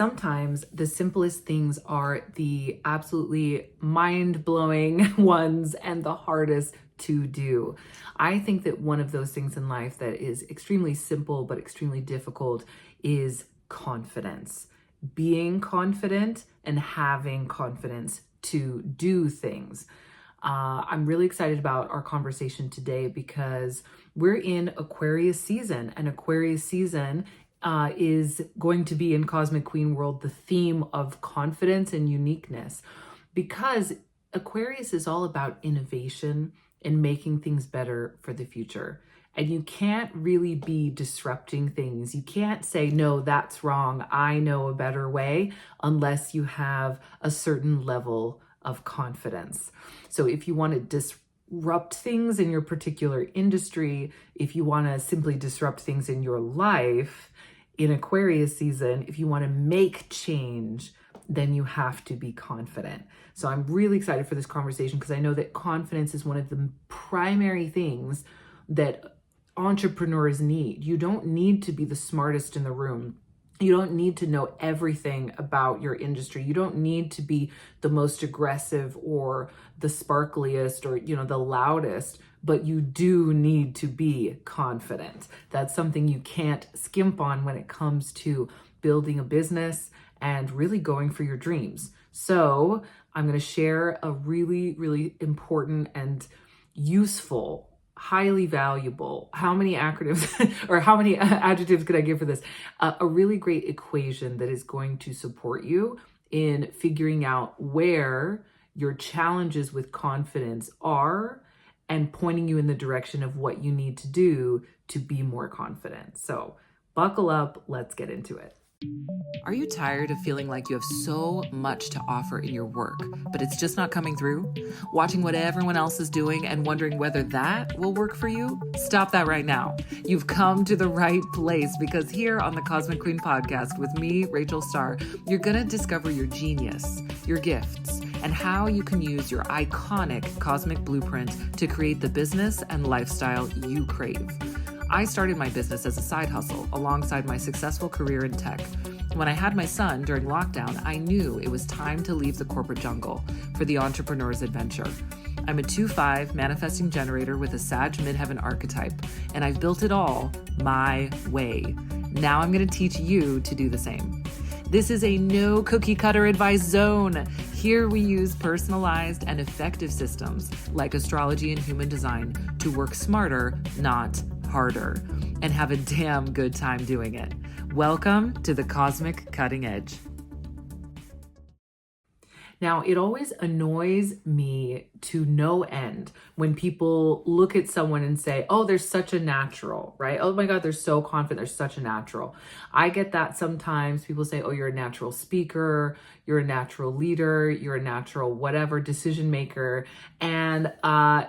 sometimes the simplest things are the absolutely mind-blowing ones and the hardest to do. I think that one of those things in life that is extremely simple but extremely difficult is confidence. Being confident and having confidence to do things. I'm really excited about our conversation today because we're in Aquarius season, and Aquarius season is going to be in Cosmic Queen World the theme of confidence and uniqueness, because Aquarius is all about innovation and making things better for the future. And you can't really be disrupting things. You can't say, no, that's wrong, I know a better way, unless you have a certain level of confidence. So if you want to disrupt things in your particular industry, if you want to simply disrupt things in your life in Aquarius season, if you want to make change, then you have to be confident. So I'm really excited for this conversation because I know that confidence is one of the primary things that entrepreneurs need. You don't need to be the smartest in the room. You don't need to know everything about your industry. You don't need to be the most aggressive or the sparkliest or, the loudest, but you do need to be confident. That's something you can't skimp on when it comes to building a business and really going for your dreams. So I'm going to share a really, really important and useful, highly valuable, how many acronyms or how many adjectives could I give for this? A really great equation that is going to support you in figuring out where your challenges with confidence are and pointing you in the direction of what you need to do to be more confident. So buckle up, let's get into it. Are you tired of feeling like you have so much to offer in your work, but it's just not coming through? Watching what everyone else is doing and wondering whether that will work for you? Stop that right now. You've come to the right place, because here on the Cosmic Queen podcast with me, Rachel Starr, you're going to discover your genius, your gifts, and how you can use your iconic cosmic blueprint to create the business and lifestyle you crave. I started my business as a side hustle alongside my successful career in tech. When I had my son during lockdown, I knew it was time to leave the corporate jungle for the entrepreneur's adventure. I'm a 2/5 manifesting generator with a Sag midheaven archetype, and I've built it all my way. Now I'm going to teach you to do the same. This is a no cookie cutter advice zone. Here we use personalized and effective systems like astrology and human design to work smarter, not harder, and have a damn good time doing it. Welcome to the Cosmic Cutting Edge. Now, it always annoys me to no end when people look at someone and say, oh, they're such a natural, right? Oh my God, they're so confident, they're such a natural. I get that sometimes. People say, oh, you're a natural speaker, you're a natural leader, you're a natural whatever, decision maker. And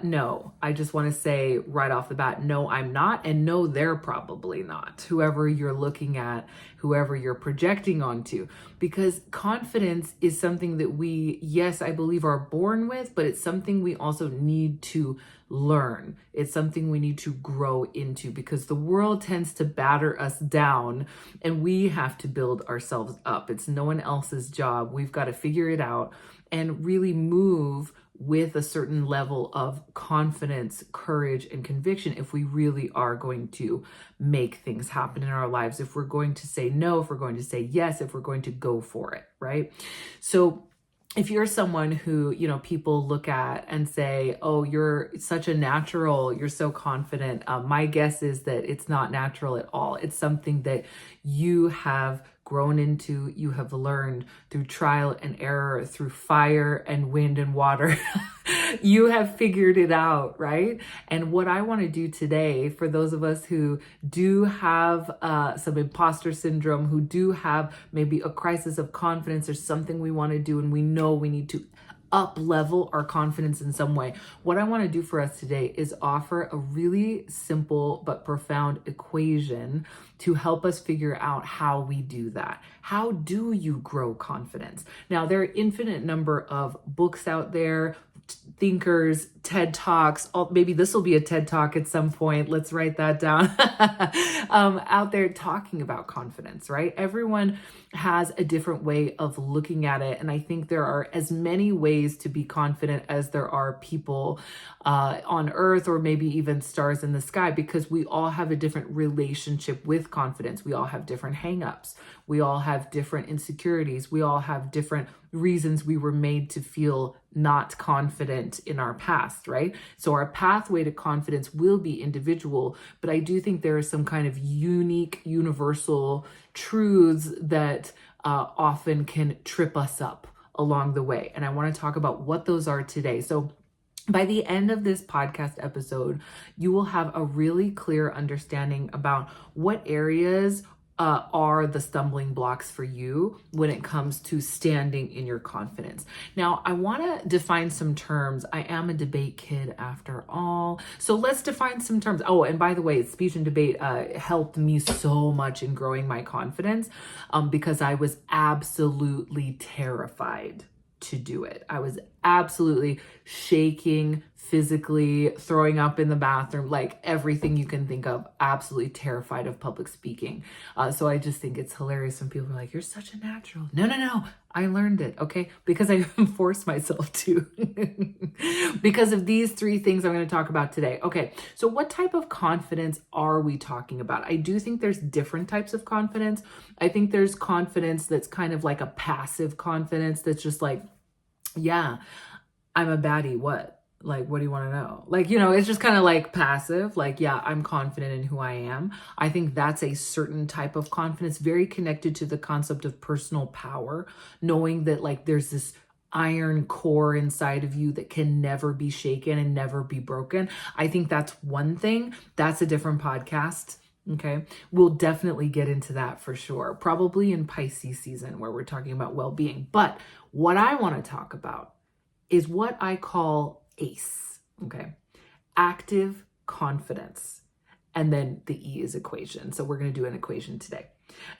no, I just want to say right off the bat, no, I'm not. And no, they're probably not. Whoever you're looking at, whoever you're projecting onto, because confidence is something that we, yes, I believe are born with, but it's something we also need to learn. It's something we need to grow into, because the world tends to batter us down and we have to build ourselves up. It's no one else's job. We've got to figure it out and really move with a certain level of confidence, courage, and conviction if we really are going to make things happen in our lives, if we're going to say no, if we're going to say yes, if we're going to go for it, right? So if you're someone who, people look at and say, oh, you're such a natural, you're so confident, my guess is that it's not natural at all. It's something that you have grown into, you have learned through trial and error, through fire and wind and water. You have figured it out, right? And what I want to do today, for those of us who do have some imposter syndrome, who do have maybe a crisis of confidence or something we want to do, and we know we need to up level our confidence in some way. What I want to do for us today is offer a really simple but profound equation to help us figure out how we do that. How do you grow confidence? Now, there are infinite number of books out there, thinkers, TED Talks. Maybe this will be a TED Talk at some point. Let's write that down. Out there talking about confidence, right? Everyone has a different way of looking at it. And I think there are as many ways to be confident as there are people on earth, or maybe even stars in the sky, because we all have a different relationship with confidence. We all have different hangups. We all have different insecurities. We all have different reasons we were made to feel not confident in our past, right? So our pathway to confidence will be individual, but I do think there is some kind of unique, universal truths that often can trip us up along the way. And I want to talk about what those are today. So by the end of this podcast episode, you will have a really clear understanding about what areas are the stumbling blocks for you when it comes to standing in your confidence. Now, I want to define some terms. I am a debate kid after all. So let's define some terms. Oh, and by the way, speech and debate helped me so much in growing my confidence because I was absolutely terrified to do it. I was absolutely shaking, physically throwing up in the bathroom, like everything you can think of, absolutely terrified of public speaking. So I just think it's hilarious when people are like, you're such a natural. No. I learned it, okay? Because I forced myself to. Because of these three things I'm going to talk about today. Okay, so what type of confidence are we talking about? I do think there's different types of confidence. I think there's confidence that's kind of like a passive confidence that's just like, yeah, I'm a baddie. What? Like, what do you want to know? Like, it's just kind of like passive. Like, yeah, I'm confident in who I am. I think that's a certain type of confidence, very connected to the concept of personal power, knowing that like there's this iron core inside of you that can never be shaken and never be broken. I think that's one thing. That's a different podcast. Okay. We'll definitely get into that for sure. Probably in Pisces season where we're talking about well-being. But what I want to talk about is what I call ACE. Okay. Active confidence. And then the E is equation. So we're going to do an equation today,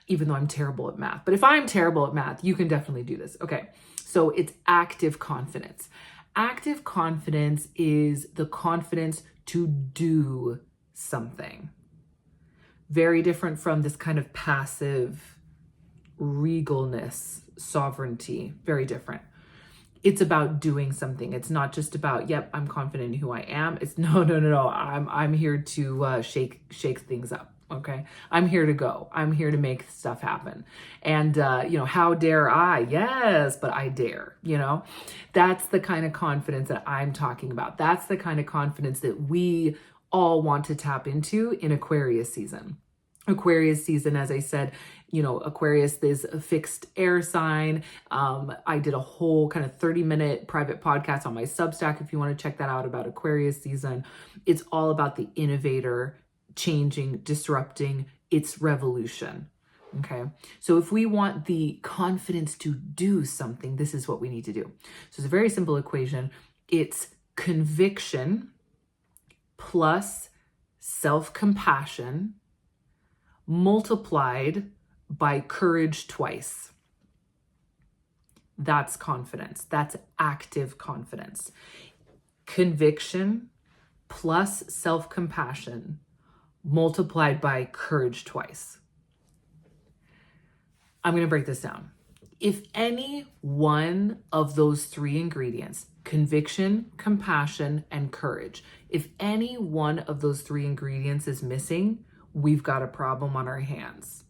even though I'm terrible at math. But if I'm terrible at math, you can definitely do this. Okay. So it's active confidence. Active confidence is the confidence to do something. Very different from this kind of passive regalness, sovereignty. Very different. It's about doing something. It's not just about, yep, I'm confident in who I am. It's no. I'm here to shake things up. Okay. I'm here to go. I'm here to make stuff happen. And, how dare I? Yes, but I dare, that's the kind of confidence that I'm talking about. That's the kind of confidence that we all want to tap into in Aquarius season. Aquarius season, as I said, Aquarius is a fixed air sign. I did a whole kind of 30-minute private podcast on my Substack if you want to check that out about Aquarius season. It's all about the innovator, changing, disrupting, it's revolution. Okay. So if we want the confidence to do something, this is what we need to do. So it's a very simple equation. It's conviction plus self-compassion multiplied by courage twice. That's confidence. That's active confidence. Conviction plus self-compassion multiplied by courage twice. I'm going to break this down. If any one of those three ingredients, conviction, compassion, and courage, if any one of those three ingredients is missing, we've got a problem on our hands.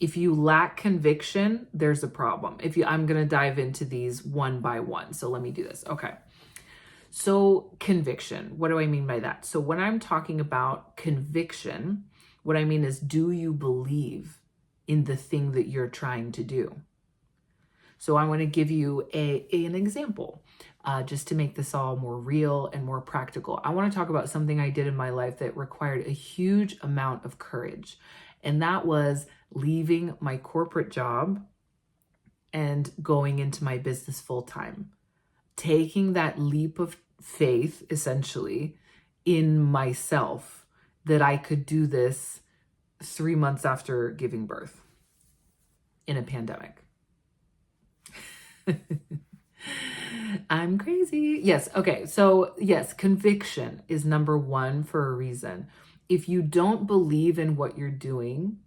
If you lack conviction, there's a problem. I'm going to dive into these one by one. So let me do this. Okay. So conviction, what do I mean by that? So when I'm talking about conviction, what I mean is, do you believe in the thing that you're trying to do? So I want to give you an example just to make this all more real and more practical. I want to talk about something I did in my life that required a huge amount of courage. And that was leaving my corporate job and going into my business full time. Taking that leap of faith, essentially, in myself that I could do this 3 months after giving birth in a pandemic. I'm crazy. Yes. Okay. So, yes, conviction is number one for a reason. If you don't believe in what you're doing,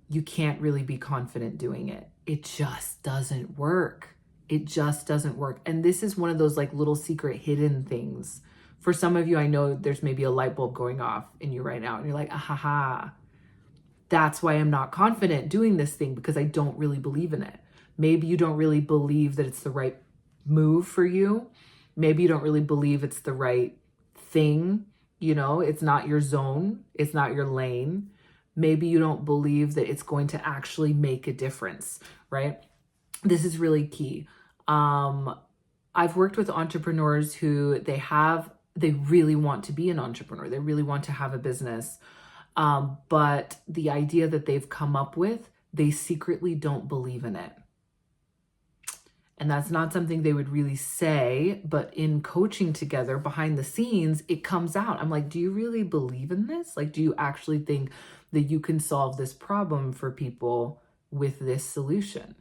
you can't really be confident doing it. It just doesn't work. It just doesn't work. And this is one of those like little secret hidden things. For some of you, I know there's maybe a light bulb going off in you right now, and you're like, ah, ha, ha. That's why I'm not confident doing this thing, because I don't really believe in it. Maybe you don't really believe that it's the right move for you. Maybe you don't really believe it's the right thing. You know, it's not your zone. It's not your lane. Maybe you don't believe that it's going to actually make a difference, right? This is really key. I've worked with entrepreneurs who they really want to be an entrepreneur. They really want to have a business. But the idea that they've come up with, they secretly don't believe in it. And that's not something they would really say, but in coaching together behind the scenes, it comes out. I'm like, do you really believe in this? Like, do you actually think that you can solve this problem for people with this solution?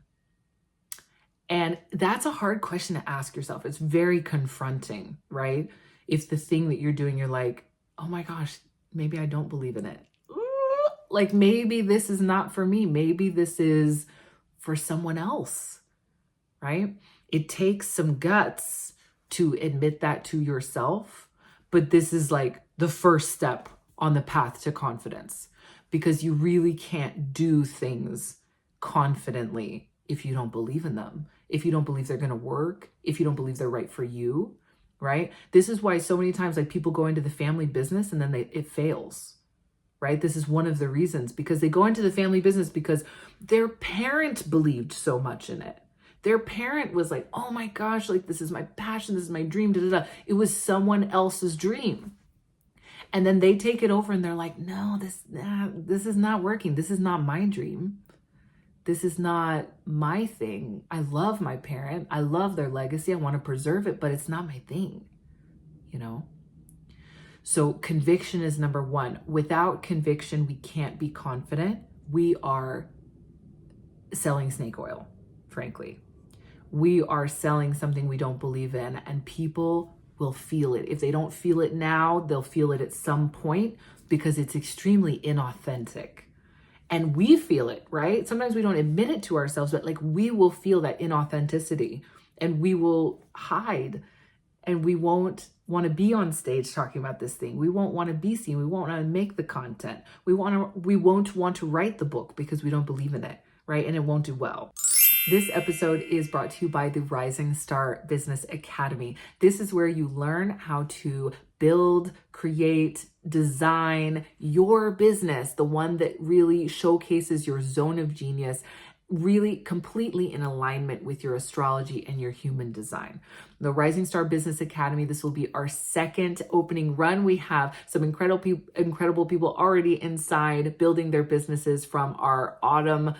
And that's a hard question to ask yourself. It's very confronting, right? If the thing that you're doing, you're like, oh my gosh, maybe I don't believe in it. Like, maybe this is not for me. Maybe this is for someone else, right? It takes some guts to admit that to yourself, but this is like the first step on the path to confidence, because you really can't do things confidently if you don't believe in them, if you don't believe they're going to work, if you don't believe they're right for you, right? This is why so many times like people go into the family business and then it fails, right? This is one of the reasons, because they go into the family business because their parent believed so much in it. Their parent was like, oh my gosh, like this is my passion, this is my dream, da, da, da. It was someone else's dream. And then they take it over and they're like, no, this is not working. This is not my dream. This is not my thing. I love my parent. I love their legacy. I want to preserve it, but it's not my thing, you know? So conviction is number one. Without conviction, we can't be confident. We are selling snake oil, frankly. We are selling something we don't believe in, and people will feel it. If they don't feel it now, they'll feel it at some point, because it's extremely inauthentic. And we feel it, right? Sometimes we don't admit it to ourselves, but like we will feel that inauthenticity, and we will hide, and we won't want to be on stage talking about this thing. We won't want to be seen. We won't want to make the content. We won't want to write the book because we don't believe in it, right? And it won't do well. This episode is brought to you by the Rising Star Business Academy. This is where you learn how to build, create, design your business, the one that really showcases your zone of genius, really completely in alignment with your astrology and your human design. The Rising Star Business Academy, this will be our second opening run. We have some incredible people already inside building their businesses from our autumn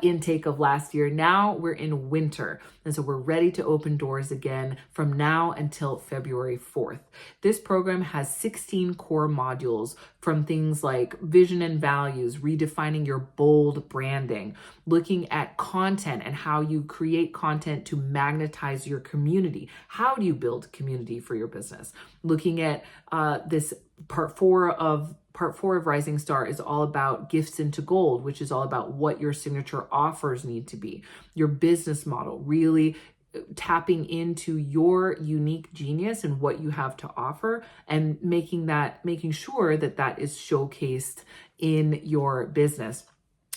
intake of last year. Now we're in winter. And so we're ready to open doors again from now until February 4th. This program has 16 core modules, from things like vision and values, redefining your bold branding, looking at content and how you create content to magnetize your community. How do you build community for your business? Looking at this part four of Rising Star is all about gifts into gold, which is all about what your signature offers need to be, your business model, really tapping into your unique genius and what you have to offer, and making sure that that is showcased in your business.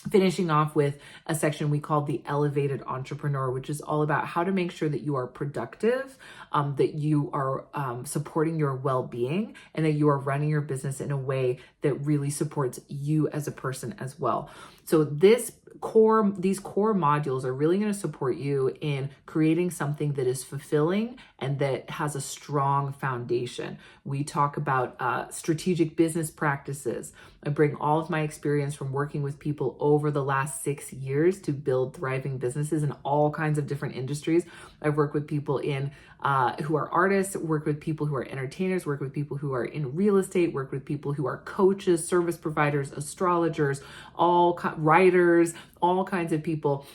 Finishing off with a section we call the Elevated Entrepreneur, which is all about how to make sure that you are productive, that you are supporting your well-being, and that you are running your business in a way that really supports you as a person as well. So these core modules are really going to support you in creating something that is fulfilling and that has a strong foundation. We talk about strategic business practices. I bring all of my experience from working with people over the last 6 years to build thriving businesses in all kinds of different industries. I've worked with people who are artists, work with people who are entertainers, work with people who are in real estate, work with people who are coaches, service providers, astrologers, writers, all kinds of people.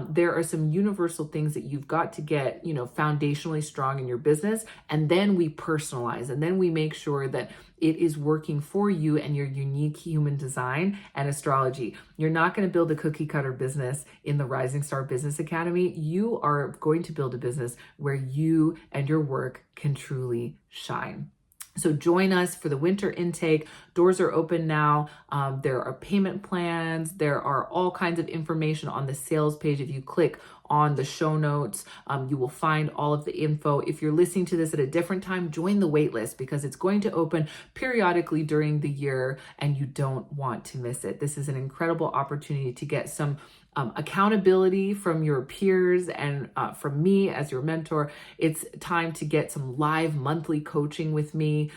there are some universal things that you've got to get, foundationally strong in your business. And then we personalize, and then we make sure that it is working for you and your unique human design and astrology. You're not going to build a cookie cutter business in the Rising Star Business Academy. You are going to build a business where you and your work can truly shine. So join us for the winter intake. Doors are open now. There are payment plans. There are all kinds of information on the sales page. If you click on the show notes, you will find all of the info. If you're listening to this at a different time, join the wait list because it's going to open periodically during the year and you don't want to miss it. This is an incredible opportunity to get some accountability from your peers and from me as your mentor. It's time to get some live monthly coaching with me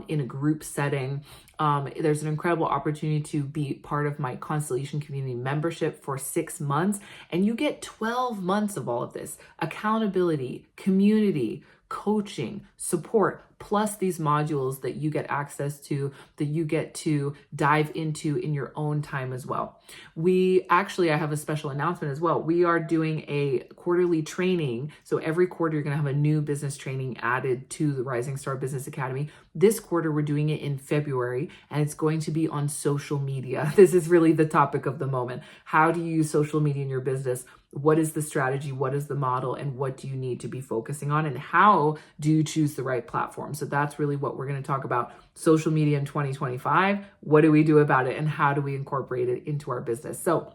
in a group setting. There's an incredible opportunity to be part of my Constellation Community membership for 6 months, and you get 12 months of all of this: accountability, community, coaching, support, plus these modules that you get access to, that you get to dive into in your own time as well. I have a special announcement as well. We are doing a quarterly training. So every quarter, you're going to have a new business training added to the Rising Star Business Academy. This quarter, we're doing it in February, and it's going to be on social media. This is really the topic of the moment. How do you use social media in your business? What is the strategy? What is the model? And what do you need to be focusing on? And how do you choose the right platform? So that's really what we're going to talk about. Social media in 2025. What do we do about it? And how do we incorporate it into our business? So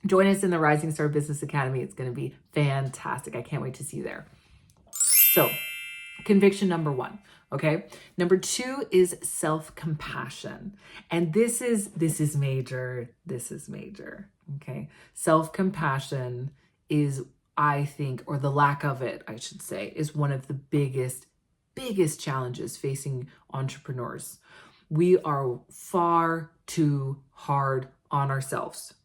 join us in the Rising Star Business Academy. It's going to be fantastic. I can't wait to see you there. So conviction number 1. Okay. Number 2 is self-compassion. And this is major. This is major. Okay. Self-compassion is, I think, or the lack of it, I should say, is one of the biggest challenges facing entrepreneurs. We are far too hard on ourselves.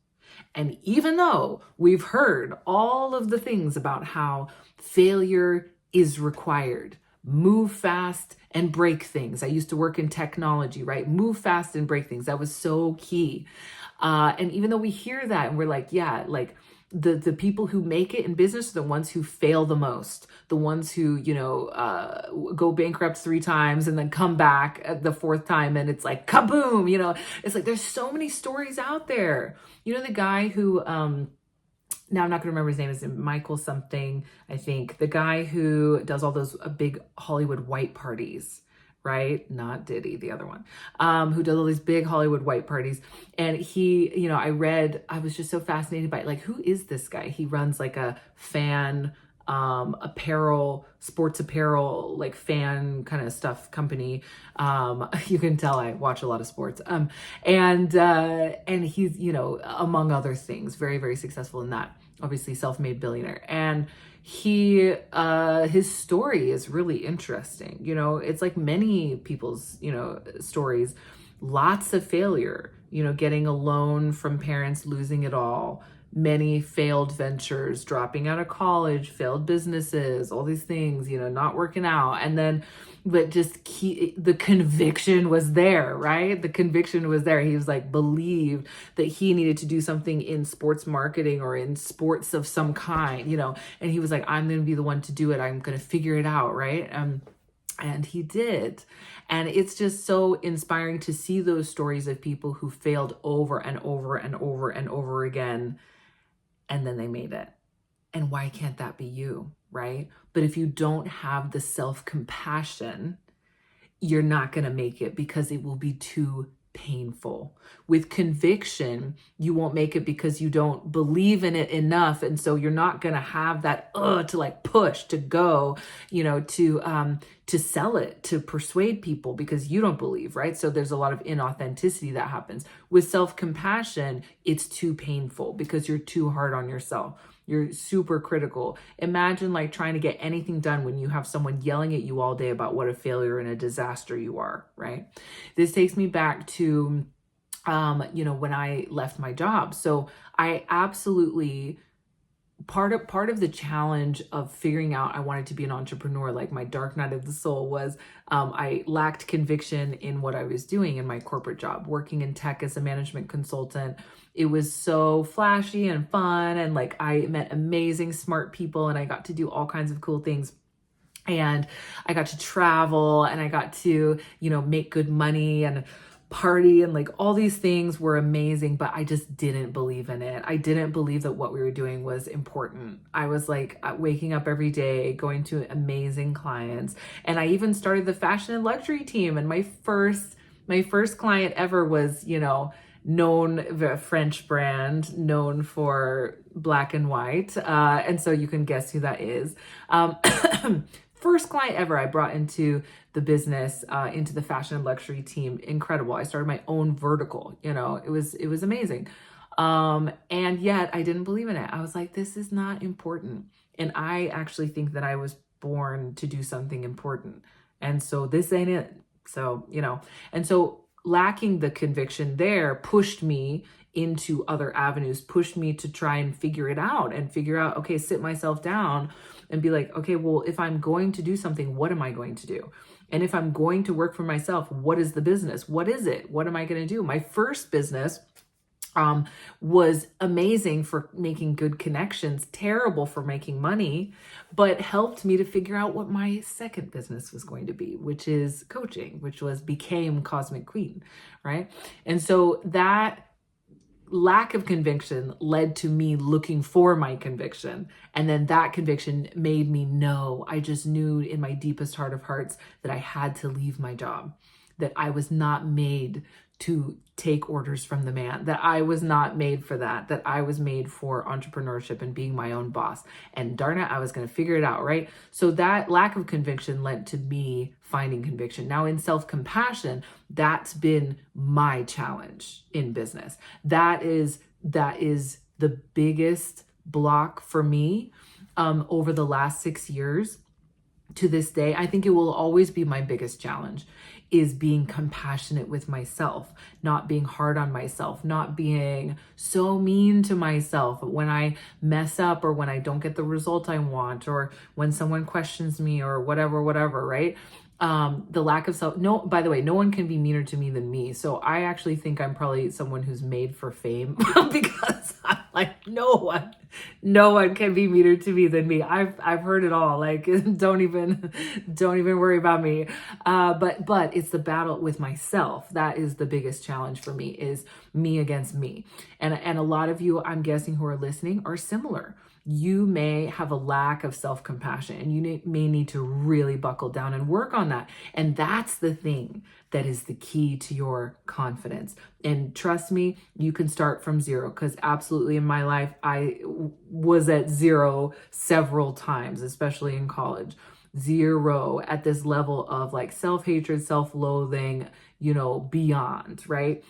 And even though we've heard all of the things about how failure is required, move fast and break things. I used to work in technology, right? Move fast and break things. That was so key. And even though we hear that and we're like, yeah, like the people who make it in business are the ones who fail the most, the ones who, go bankrupt 3 times and then come back at the 4th time and it's like kaboom, it's like there's so many stories out there. The guy who, now I'm not going to remember his name, is Michael something, I think. The guy who does all those big Hollywood white parties, right? Not Diddy, the other one, who does all these big Hollywood white parties. And he, I was just so fascinated by it. Like, who is this guy? He runs like a fan sports apparel, like fan kind of stuff company. You can tell I watch a lot of sports. And he's, among other things, very, very successful in that, obviously self-made billionaire. And his story is really interesting. It's like many people's, stories, lots of failure, getting a loan from parents, losing it all, many failed ventures, dropping out of college, failed businesses, all these things, not working out. And then, but the conviction was there, right? The conviction was there. He was like, believed that he needed to do something in sports marketing or in sports of some kind, and he was like, I'm going to be the one to do it. I'm going to figure it out. Right. And he did. And it's just so inspiring to see those stories of people who failed over and over and over and over again. And then they made it. And why can't that be you, right? But if you don't have the self-compassion, you're not going to make it because it will be too painful. With conviction, you won't make it because you don't believe in it enough. And so you're not going to have that, to like push, to go, to sell it, to persuade people because you don't believe, right? So there's a lot of inauthenticity that happens. With self-compassion, it's too painful because you're too hard on yourself. You're super critical. Imagine like trying to get anything done when you have someone yelling at you all day about what a failure and a disaster you are, right? This takes me back to, when I left my job. So I absolutely part of the challenge of figuring out I wanted to be an entrepreneur, like my dark night of the soul, was I lacked conviction in what I was doing in my corporate job, working in tech as a management consultant. It was so flashy and fun, and like I met amazing, smart people, and I got to do all kinds of cool things. And I got to travel, and I got to, make good money and party, and like all these things were amazing, but I just didn't believe in it. I didn't believe that what we were doing was important. I was like waking up every day, going to amazing clients. And I even started the fashion and luxury team. And my first client ever was, known French brand, known for black and white. And so you can guess who that is. First client ever I brought into the business, into the fashion and luxury team. Incredible. I started my own vertical, it was amazing. And yet I didn't believe in it. I was like, this is not important. And I actually think that I was born to do something important. And so this ain't it. So, and so lacking the conviction there pushed me into other avenues, pushed me to try and figure it out and figure out, okay, sit myself down and be like, okay, well, if I'm going to do something, what am I going to do? And if I'm going to work for myself, what is the business? What is it? What am I going to do? My first business was amazing for making good connections, terrible for making money, but helped me to figure out what my second business was going to be, which is coaching, became Cosmic Queen, right? And so that lack of conviction led to me looking for my conviction. And then that conviction made me know, I just knew in my deepest heart of hearts that I had to leave my job, that I was not made to take orders from the man, that I was not made for that I was made for entrepreneurship and being my own boss. And darn it, I was going to figure it out, right? So that lack of conviction led to me finding conviction. Now in self-compassion, that's been my challenge in business. That is the biggest block for me over the last 6 years. To this day, I think it will always be my biggest challenge, is being compassionate with myself, not being hard on myself, not being so mean to myself when I mess up or when I don't get the result I want or when someone questions me or whatever, right? The lack of by the way, no one can be meaner to me than me. So I actually think I'm probably someone who's made for fame because I'm like, no one can be meaner to me than me. I've heard it all. Like, don't even worry about me. But it's the battle with myself. That is the biggest challenge for me, is me against me. And a lot of you, I'm guessing, who are listening are similar. You may have a lack of self-compassion, and you may need to really buckle down and work on that. And that's the thing that is the key to your confidence. And trust me, you can start from zero, because absolutely in my life, I was at zero several times, especially in college. Zero at this level of like self-hatred, self-loathing, beyond, right?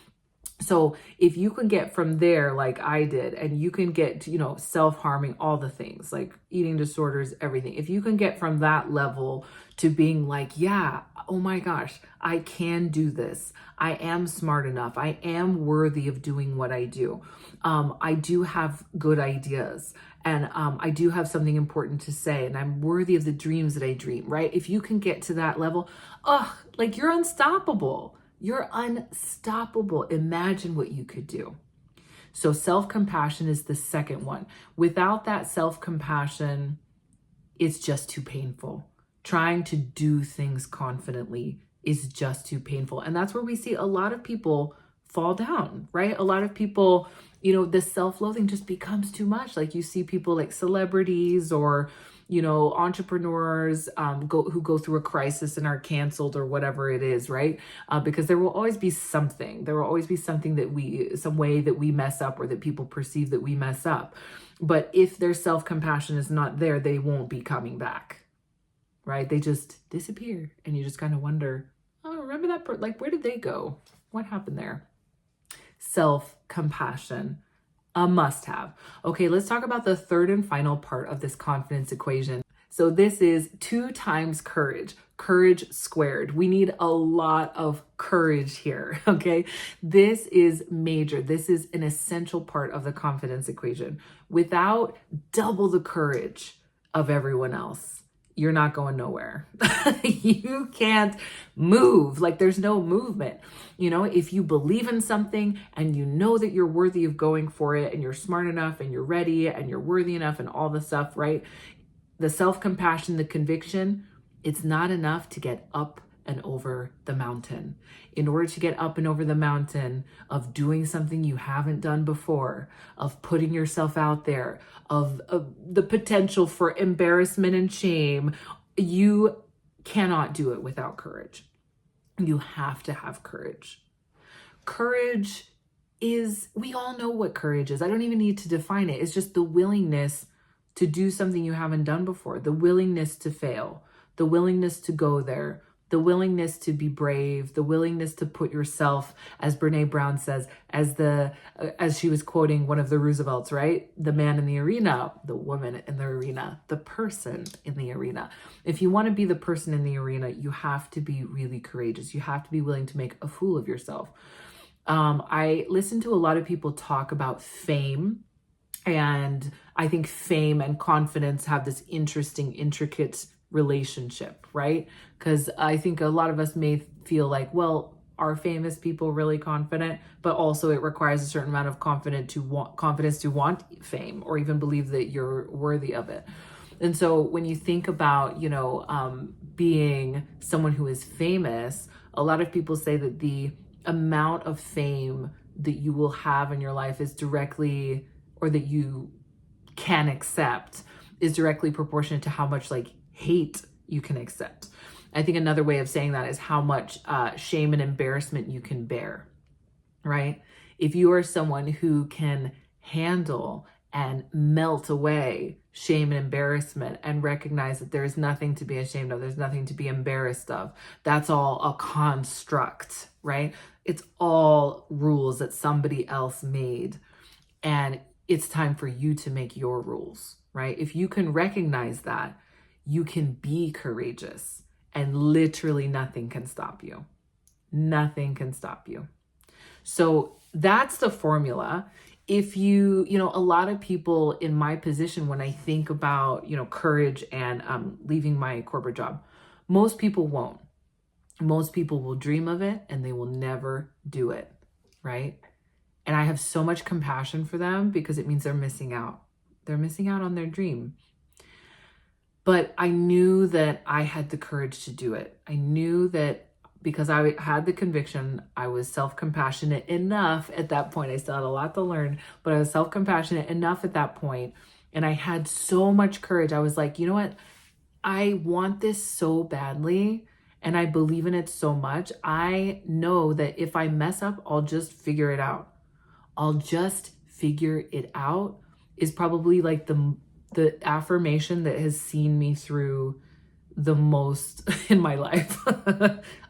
So if you can get from there, like I did, and you can get to, self-harming, all the things like eating disorders, everything. If you can get from that level to being like, yeah, oh my gosh, I can do this. I am smart enough. I am worthy of doing what I do. I do have good ideas, and I do have something important to say, and I'm worthy of the dreams that I dream, right? If you can get to that level, like you're unstoppable. You're unstoppable. Imagine what you could do. So self-compassion is the second one. Without that self-compassion, it's just too painful. Trying to do things confidently is just too painful. And that's where we see a lot of people fall down, right? A lot of people, the self-loathing just becomes too much. Like you see people like celebrities or entrepreneurs who go through a crisis and are canceled or whatever it is, right? Because there will always be something. There will always be something some way that we mess up, or that people perceive that we mess up. But if their self-compassion is not there, they won't be coming back, right? They just disappear, and you just kind of wonder, oh, remember that? Like, where did they go? What happened there? Self-compassion. A must-have. Okay, let's talk about the third and final part of this confidence equation. So this is 2 times courage, courage squared. We need a lot of courage here, okay? This is major. This is an essential part of the confidence equation. Without double the courage of everyone else, you're not going nowhere. You can't move. Like there's no movement. You know, if you believe in something and you know that you're worthy of going for it and you're smart enough and you're ready and you're worthy enough and all the stuff, right? The self-compassion, the conviction, it's not enough to get up and over the mountain. In order to get up and over the mountain of doing something you haven't done before, of putting yourself out there, of the potential for embarrassment and shame, you cannot do it without courage. You have to have courage. Courage is, we all know what courage is. I don't even need to define it. It's just the willingness to do something you haven't done before, the willingness to fail, the willingness to go there, the willingness to be brave, the willingness to put yourself, as Brene Brown says, as she was quoting one of the Roosevelts, right? The man in the arena, the woman in the arena, the person in the arena. If you want to be the person in the arena, you have to be really courageous. You have to be willing to make a fool of yourself. I listen to a lot of people talk about fame, and I think fame and confidence have this interesting, intricate relationship, right? Because I think a lot of us may feel like, well, are famous people really confident? But also it requires a certain amount of confidence to want fame or even believe that you're worthy of it. And so when you think about, being someone who is famous, a lot of people say that the amount of fame that you will have in your life is directly, or that you can accept, is directly proportionate to how much hate you can accept. I think another way of saying that is how much shame and embarrassment you can bear, right? If you are someone who can handle and melt away shame and embarrassment and recognize that there is nothing to be ashamed of, there's nothing to be embarrassed of, that's all a construct, right? It's all rules that somebody else made, and it's time for you to make your rules, right? If you can recognize that, you can be courageous, and literally nothing can stop you. Nothing can stop you. So that's the formula. If you a lot of people in my position, when I think about, courage and leaving my corporate job, most people won't. Most people will dream of it and they will never do it, right? And I have so much compassion for them because it means they're missing out. They're missing out on their dream. But I knew that I had the courage to do it. I knew that because I had the conviction, I was self-compassionate enough at that point. I still had a lot to learn, but I was self-compassionate enough at that point. And I had so much courage. I was like, you know what? I want this so badly. And I believe in it so much. I know that if I mess up, I'll just figure it out. I'll just figure it out is probably the affirmation that has seen me through the most in my life.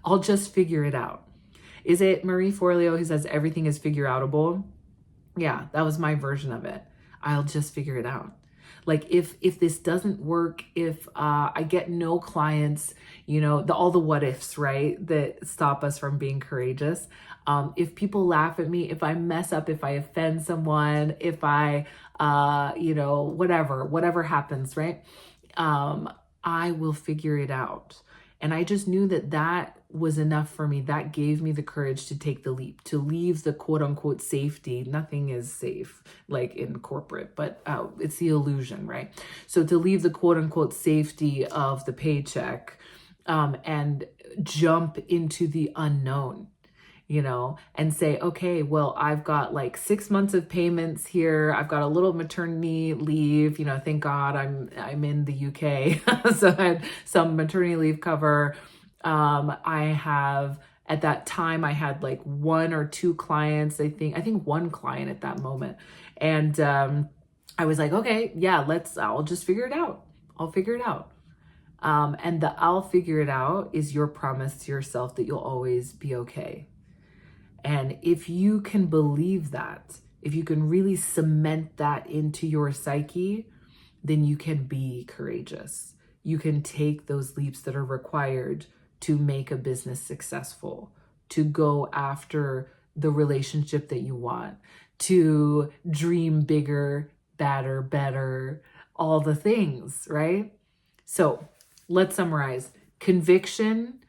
I'll just figure it out. Is it Marie Forleo who says everything is figure outable? Yeah, that was my version of it. I'll just figure it out. If this doesn't work, if I get no clients, all the what ifs, right, that stop us from being courageous. If people laugh at me, if I mess up, if I offend someone, if I, whatever happens, right? I will figure it out. And I just knew that was enough for me. That gave me the courage to take the leap, to leave the quote unquote safety. Nothing is safe in corporate, but it's the illusion, right? So to leave the quote unquote safety of the paycheck and jump into the unknown, and say, okay, well, I've got 6 months of payments here. I've got a little maternity leave, thank God I'm in the UK. So I had some maternity leave cover. I have, at that time, I had 1 or 2 clients, I think 1 client at that moment. And I was like, okay, yeah, I'll just figure it out. I'll figure it out. And the I'll figure it out is your promise to yourself that you'll always be okay. And if you can believe that, if you can really cement that into your psyche, then you can be courageous. you can take those leaps that are required to make a business successful, to go after the relationship that you want, to dream bigger, badder, better, all the things, right? So let's summarize. Conviction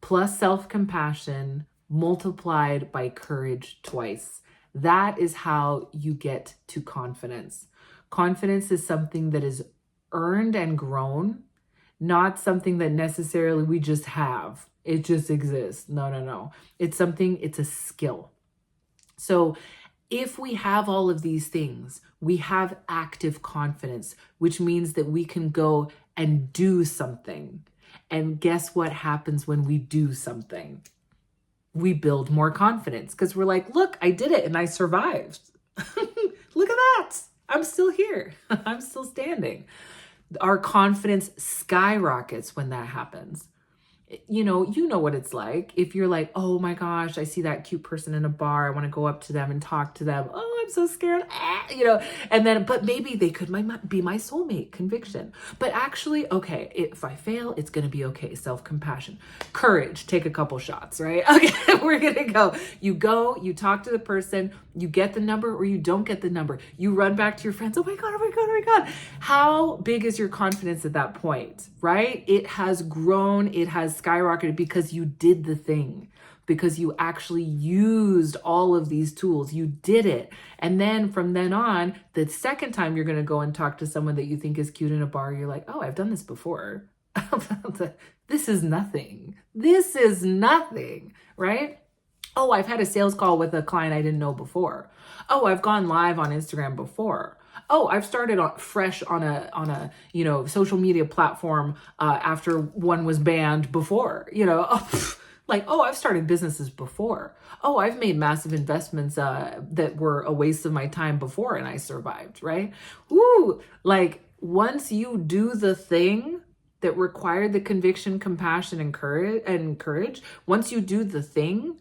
plus self-compassion multiplied by courage twice. That is how you get to confidence. Confidence is something that is earned and grown, not something that necessarily we just have. It just exists. No. It's a skill. So if we have all of these things, we have active confidence, which means that we can go and do something. And guess what happens when we do something? We build more confidence because we're like, look, I did it and I survived. Look at that. I'm still here. I'm still standing. Our confidence skyrockets when that happens. You know what it's like. If you're like, oh my gosh, I see that cute person in a bar. I want to go up to them and talk to them. Oh, I'm so scared. And then, but maybe they could be my soulmate. Conviction. But actually, okay, if I fail, it's going to be okay. Self-compassion. Courage. Take a couple shots, right? Okay, we're going to go. You talk to the person, you get the number or you don't get the number. You run back to your friends. Oh my God. How big is your confidence at that point, right? It has grown. It has skyrocketed because you did the thing, because you actually used all of these tools. You did it. And then from then on, the second time you're going to go and talk to someone that you think is cute in a bar, you're like, oh, I've done this before. This is nothing. This is nothing, right? Oh, I've had a sales call with a client I didn't know before. Oh, I've gone live on Instagram before. Oh, I've started fresh on a social media platform after one was banned before. I've started businesses before. Oh, I've made massive investments that were a waste of my time before and I survived, right? Woo! Like once you do the thing that required the conviction, compassion, and courage, once you do the thing,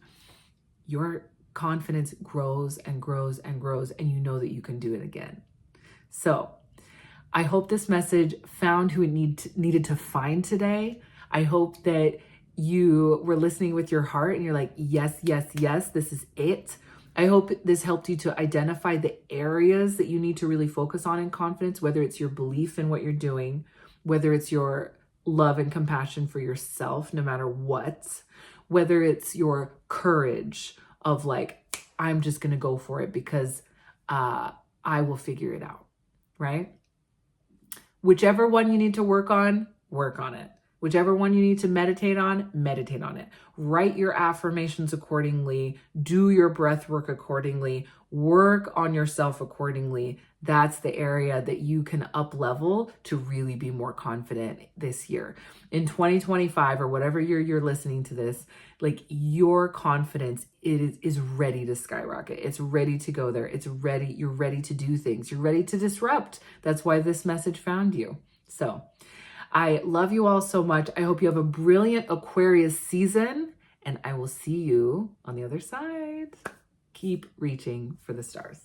your confidence grows and grows and grows, and you know that you can do it again. So I hope this message found who it needed to find today. I hope that you were listening with your heart and you're like, yes, this is it. I hope this helped you to identify the areas that you need to really focus on in confidence, whether it's your belief in what you're doing, whether it's your love and compassion for yourself, no matter what, whether it's your courage of like, I'm just going to go for it because I will figure it out, right? Whichever one you need to work on it. Whichever one you need to meditate on it. Write your affirmations accordingly. Do your breath work accordingly. Work on yourself accordingly. That's the area that you can up level to really be more confident this year. In 2025 or whatever year you're listening to this, like your confidence is ready to skyrocket. It's ready to go there. It's ready. You're ready to do things. You're ready to disrupt. That's why this message found you. So I love you all so much. I hope you have a brilliant Aquarius season, and I will see you on the other side. Keep reaching for the stars.